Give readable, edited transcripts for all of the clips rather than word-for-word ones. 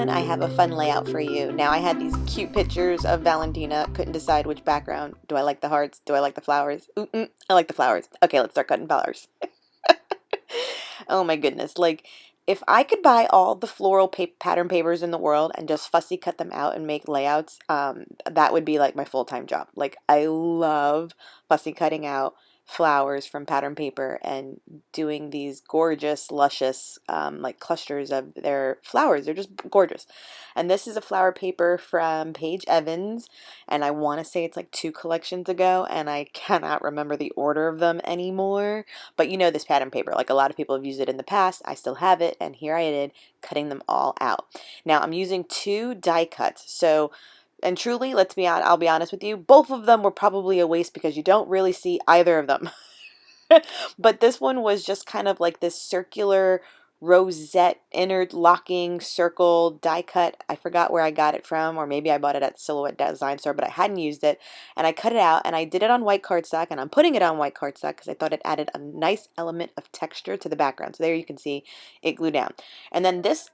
everyone, I have a fun layout for you. Now I had these cute pictures of Valentina, couldn't decide which background. Do I like the hearts? Do I like the flowers? I like the flowers. Okay, let's start cutting flowers. Oh my goodness, like if I could buy all the floral pattern papers in the world and just fussy cut them out and make layouts, that would be like my full-time job. Like I love fussy cutting out flowers from pattern paper and doing these gorgeous, luscious, like clusters of their flowers. They're just gorgeous. And this is a flower paper from Paige Evans, and I want to say it's like 2 collections ago, and I cannot remember the order of them anymore. But you know this pattern paper, like a lot of people have used it in the past. I still have it, and here I did, cutting them all out. Now I'm using 2 die cuts, so and truly, I'll be honest with you, both of them were probably a waste because you don't really see either of them. But this one was just kind of like this circular rosette interlocking circle die cut. I forgot where I got it from, or maybe I bought it at Silhouette Design Store, but I hadn't used it. And I cut it out and I did it on white cardstock, and I'm putting it on white cardstock because I thought it added a nice element of texture to the background. So there you can see it glued down. And then this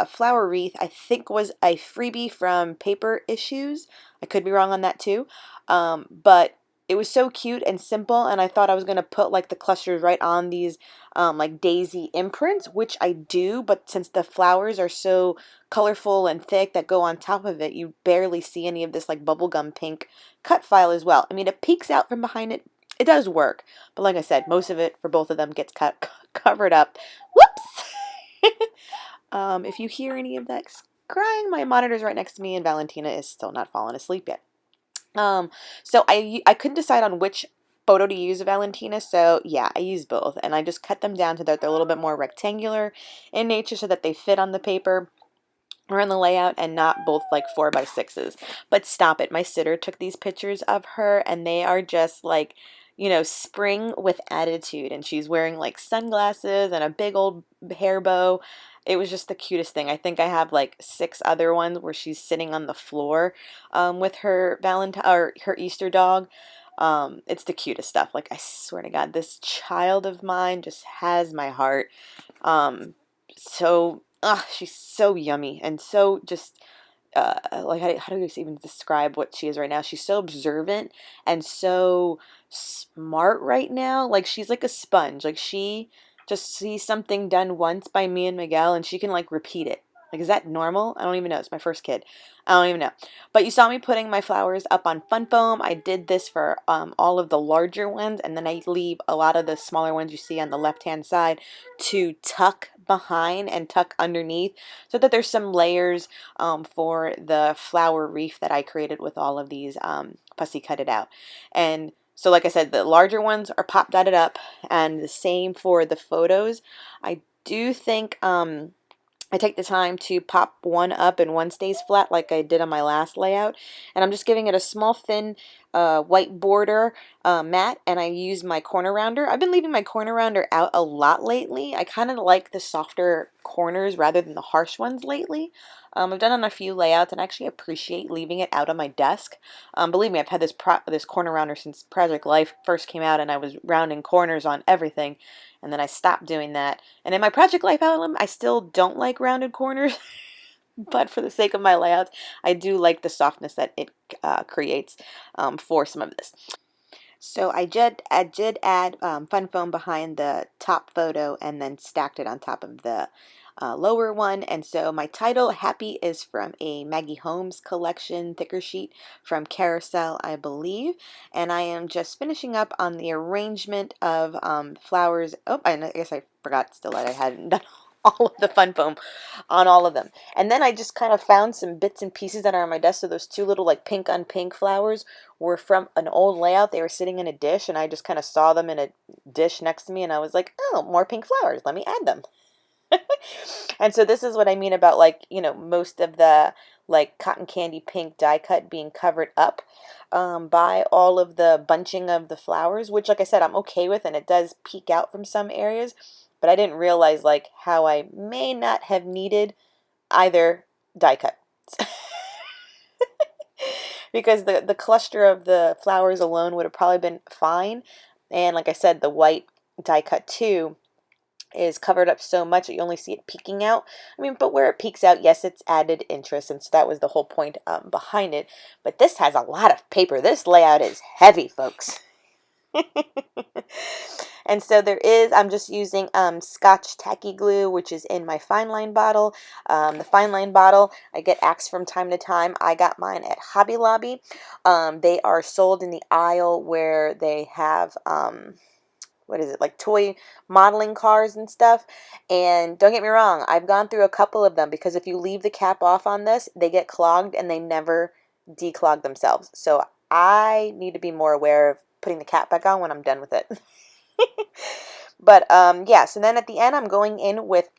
flower wreath, I think, was a freebie from Paper Issues. I could be wrong on that too. But it was so cute and simple, and I thought I was going to put like the clusters right on these like daisy imprints, which I do, but since the flowers are so colorful and thick that go on top of it, you barely see any of this like bubblegum pink cut file as well. I mean, it peeks out from behind it. It does work, but like I said, most of it for both of them gets covered up. Whoops! If you hear any of that crying, my monitor's right next to me, and Valentina is still not fallen asleep yet. So I couldn't decide on which photo to use of Valentina, so yeah, I used both, and I just cut them down so that they're a little bit more rectangular in nature so that they fit on the paper or in the layout and not both like 4x6s. But stop it, my sitter took these pictures of her, and they are just like, you know, spring with attitude, and she's wearing like sunglasses and a big old hair bow. It was just the cutest thing. I think I have like 6 other ones where she's sitting on the floor with her Valentine or her Easter dog. It's the cutest stuff. Like I swear to God, this child of mine just has my heart. She's so yummy and so just like how do you even describe what she is right now? She's so observant and so smart right now. Like she's like a sponge. Like she just sees something done once by me and Miguel, and she can like repeat it. Like, is that normal? I don't even know. It's my first kid. I don't even know. But you saw me putting my flowers up on fun foam. I did this for all of the larger ones, and then I leave a lot of the smaller ones you see on the left-hand side to tuck behind and tuck underneath so that there's some layers for the flower wreath that I created with all of these fussy cut it out. And so like I said, the larger ones are pop dotted up, and the same for the photos. I do think I take the time to pop one up and one stays flat like I did on my last layout. And I'm just giving it a small thin white border mat, and I use my corner rounder. I've been leaving my corner rounder out a lot lately. I kind of like the softer corners rather than the harsh ones lately. I've done on a few layouts and I actually appreciate leaving it out on my desk. Believe me, I've had this corner rounder since Project Life first came out, and I was rounding corners on everything, and then I stopped doing that. And in my Project Life album, I still don't like rounded corners, but for the sake of my layouts, I do like the softness that it creates for some of this. So I did add fun foam behind the top photo and then stacked it on top of the lower one. And so my title, Happy, is from a Maggie Holmes collection thicker sheet from Carousel, I believe. And I am just finishing up on the arrangement of flowers. Oh, I guess I forgot still that I hadn't done all of the fun foam on all of them. And then I just kind of found some bits and pieces that are on my desk. So those 2 little like pink on pink flowers were from an old layout. They were sitting in a dish, and I just kind of saw them in a dish next to me, and I was like, oh, more pink flowers. Let me add them. And so this is what I mean about, like, you know, most of the like cotton candy pink die cut being covered up by all of the bunching of the flowers, which, like I said, I'm okay with, and it does peek out from some areas, but I didn't realize like how I may not have needed either die cut. Because the cluster of the flowers alone would have probably been fine, and like I said, the white die cut too is covered up so much that you only see it peeking out. I mean, but where it peeks out, yes, it's added interest, and so that was the whole point behind it. But this has a lot of paper. This layout is heavy, folks. And so there is, I'm just using Scotch Tacky Glue, which is in my fine line bottle. The fine line bottle, I get asked from time to time. I got mine at Hobby Lobby. They are sold in the aisle where they have, what is it, like toy modeling cars and stuff. And don't get me wrong, I've gone through a couple of them, because if you leave the cap off on this, they get clogged and they never declog themselves. So I need to be more aware of putting the cap back on when I'm done with it. But yeah, so then at the end I'm going in with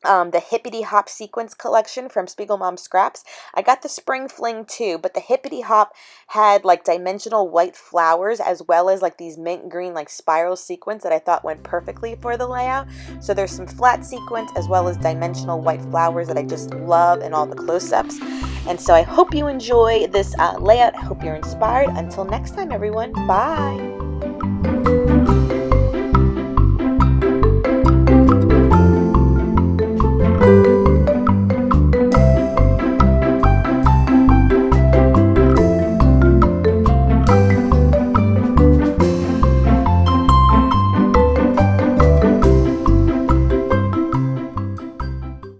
the Hippity Hop Sequence Collection from Spiegelmom Scraps. I got the Spring Fling too, but the Hippity Hop had like dimensional white flowers, as well as like these mint green like spiral sequins that I thought went perfectly for the layout. So there's some flat sequins as well as dimensional white flowers that I just love in all the close-ups. And so I hope you enjoy this layout. I hope you're inspired. Until next time, everyone. Bye!